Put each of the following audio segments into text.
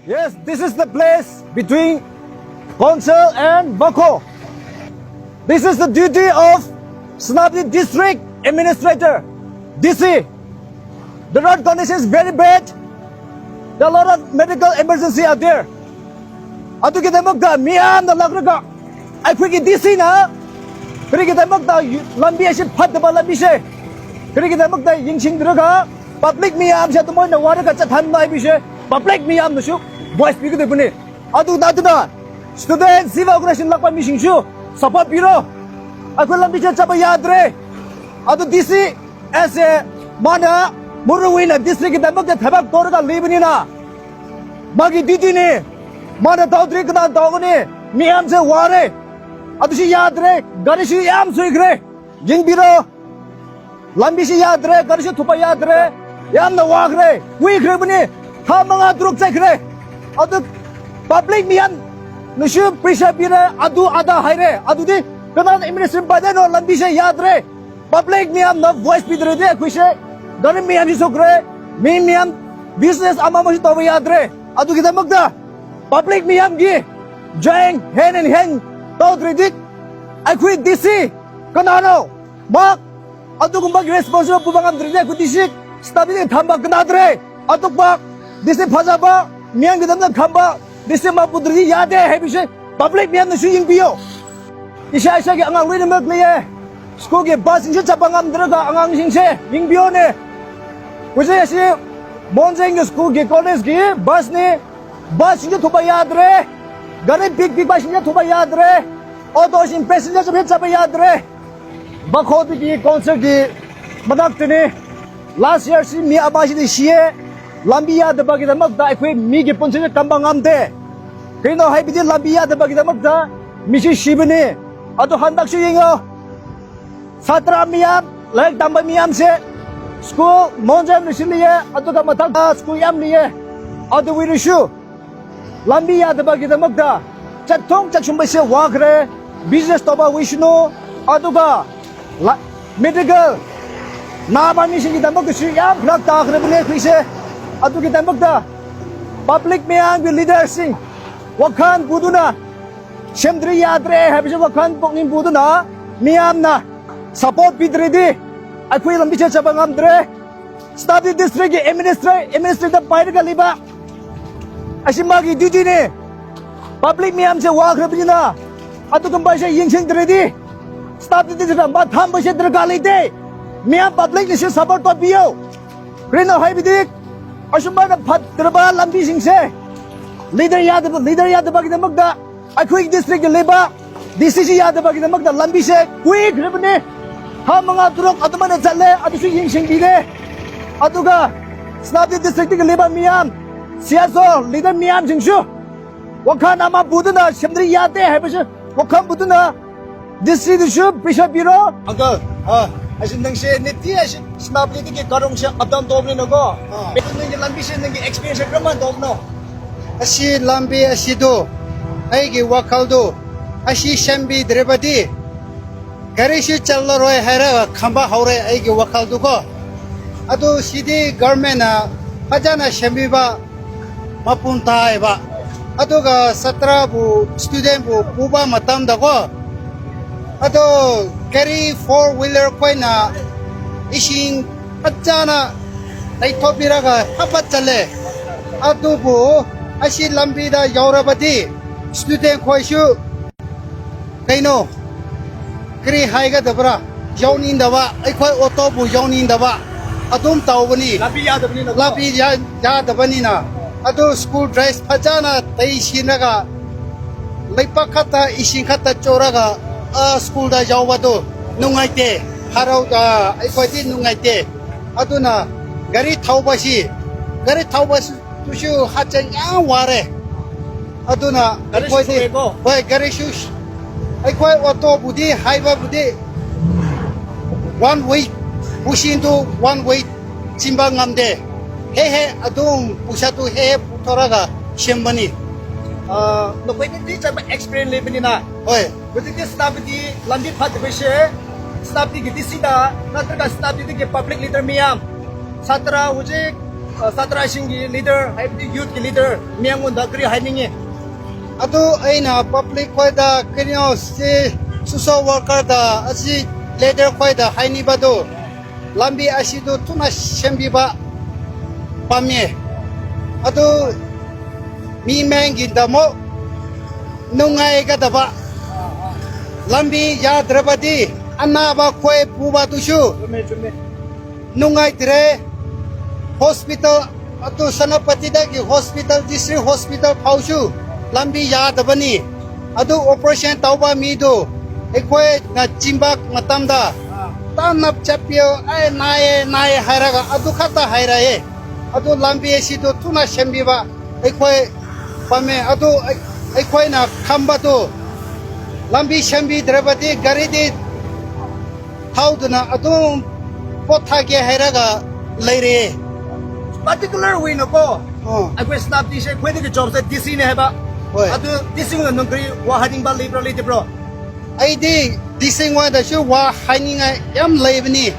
Yes, this is the place between Council and Bako. This is the duty of Snapdi District Administrator, DC. The road condition is very bad. There are a lot of medical emergency out there. Atu kita magda miyam na lagraga. Ay quick DC na. Kaya kita magda lambi ay phat ba lambi siya. Kaya kita magda yingsing draga. Public miyam siya tumoy na wala ka sa tan na ay siya. Public miyam na siya. Voice speaker de bune. Atu na. Student civil organization lakpan mission siya. Support bureau. Ako lambi siya sa bayadre. Atu DC as a mana Muruwina district kita magda tabak torga libni na. Magi didi ne. Mana daudri kana daugni miyam se ware. Adu si yadre gari si yam suigre. Jing biro lambi si yadre gari si thupa yadre. Yam na wagre. Wigre bani. Ha mga druk sekre. Adu public miyam nushu pressure bira adu ada haire. Adu di kana administration bade no lambi se yadre. Public miyam na voice bidre de kuise. Gari miyam si sukre. Miyam business ama mo si tawa yadre. Adu kita magda. Public miyam gi join hand in hand to credit I quit DC kanano mak atu kumbag responsible pubangam dre ku DC stability thamba kanadre atu bak DC phajaba miyam gi damna khamba DC ma pudri yade hai bishe public miyam na suying bio isha gi angang rin mak liye school ge bus inje chapangam draga angang singse ying bio ne kuje asi monjeng school ge college ge bus ne bus inje thuba yad re gari big bus inje thuba yad re auto sin passenger सब सब याद रे बखोद की concert की मदद ने last year si mi abashi de shie lambi yad bagi da magda ai mi ge ponse kamba ngamde kino hai bidi lambi yad bagi da magda mi shi shibne ado handak shi yingo satra miyam lek damba miyam se school monjam nisliye ado ka matak school yam liye ado wirishu lambi yad bagi da magda chatong chachumba se wagre business toba wishnu aduga medical na ba mission kita mag shi yam khrak ta khre bne khise adu kita mag da public meyang leadership wakhan buduna shemdri yadre habje wakhan poknin buduna miyam na support bidredi akhui lambi cha bangam dre study district administrator pair ka liba ashimagi duty ne public miyam se wa khre bina atu kamba se yingsing dredi stop the digital ba tham ba se drgali de miyam public ne se support to bio reno hai bidik ashumba na phat drba lambi sing se leader yad ba ki magda akhui district leba dcc yad ba ki magda lambi se quick rebne ha manga turok atuma na challe atu se yingsing bile atuga snap the district leba miyam siaso leader miyam jingshu wakhan ama buduna shemdri yate hai ba wakhan buduna district shu pressure bureau uncle asin nang se niti asin snap liti ke karong se abdan doble no go betul nang lambi se nang experience kraman dog no asi lambi asi do ai ge wakal do asi shambi drebadi gari shi challo roi haira khamba haure ai ge wakal do ko ado city government na hajana shambi ba mapun tai ba aduga satra bu student bu puba matam da ko ado carry four wheeler koi na ising achana dai thopira ga hapat chale adu bu asi lambi da yaurabati student koi shu kaino kri haiga dabra yawnin da ba ai koi auto bu yawnin da ba adum tawbani lambi yad bani no lambi ya da bani na ado school dress phajana tai sinaga leipa khata ising khata choraga school da jawba do nungaite harau da ai khoti nungaite aduna gari thaubashi tushu hachen ya ware aduna ai khoti boy gari shush ai khoi auto budi haiba budi one way pushing to one way chimbang ngamde he adung pusatu he putoraga shembani no pwede di sa experience level ni na oi pwede di staff di lambi phat be se staff di giti sida natraga staff di ke public leader miyam satra uje satrashingi leader haibdi youth ki leader miangun da kri hainingi adu aina public khoida kinyo si social worker da asi leader khoida haini bado lambi asidu tuna shembi ba pamye adu mi mengi damo nungai ga daba lambi ya drabadi anaba khoi puba tushu chume nungai dire hospital atu sanapati da ki hospital district hospital phauchu lambi ya dabani adu operation tauba mi do ekoi na chimba matamda tanap chapio ai nae hairaga adu khata hairae adu lambi si do tuna shembiba ekoi pame adu ekoi na khamba do lambi shembi drabati gari di hauduna adu potha ke hairaga leire particular way no ko oh agwe snap di she kwede ke job se dc ne heba Oi. adu dc ngun nungri wa hading ba liberal le bro aidi dising wa da shu wa haninga yam leibni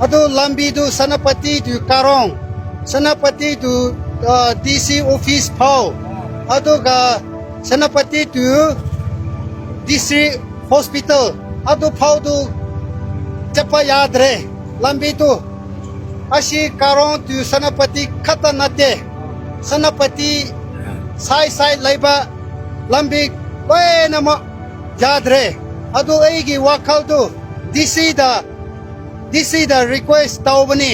adu lambi du sanapati du karong sanapati du dc office phau adu ga sanapati du district hospital adu phau du chapa yadre lambi tu ashi karong du sanapati khata nate sanapati sai laiba lambi koi nama yadre adu eigi wakal du this is the request taubani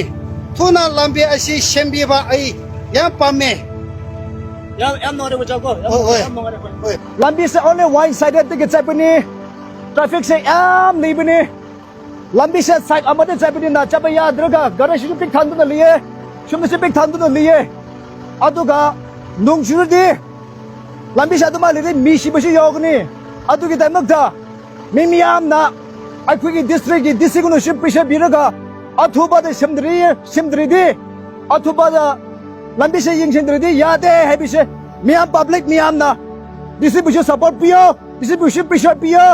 tuna lambi ashi shembi ba ai yam pame yam no re wo jago oi yam no re ko oi lambi se only one sided ticket chapani traffic se am libani lambi se side amade chapani na chapaya draga garashi pik thandu na liye shumse se pik thandu na liye aduga nungshurdi lambi se aduma liri mi shibashi yogni adugi tamakta mimiyam na akhigi district gi disiguno ship pisha biraga athuba de simdri di athuba da lambi se yingshindri di yade hebise miyam public miyam na distribution support piyo distribution pressure piyo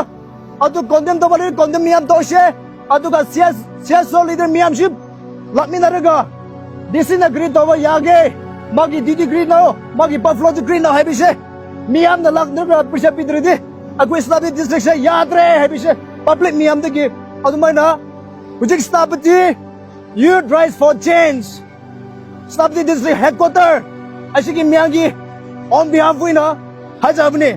adu condemn to bali condemn miyam to she adu ga CS leader miyam ship lakmi naraga disina green to yage magi didi green no magi buffalo green no hebise miyam na lakna pressure pidri di agwe Islamic district se yadre hebise public miyam de gi adu mai na ujik stapati youth rise for change stop the district headquarter ashiki miyam gi on behalf of ina hajabni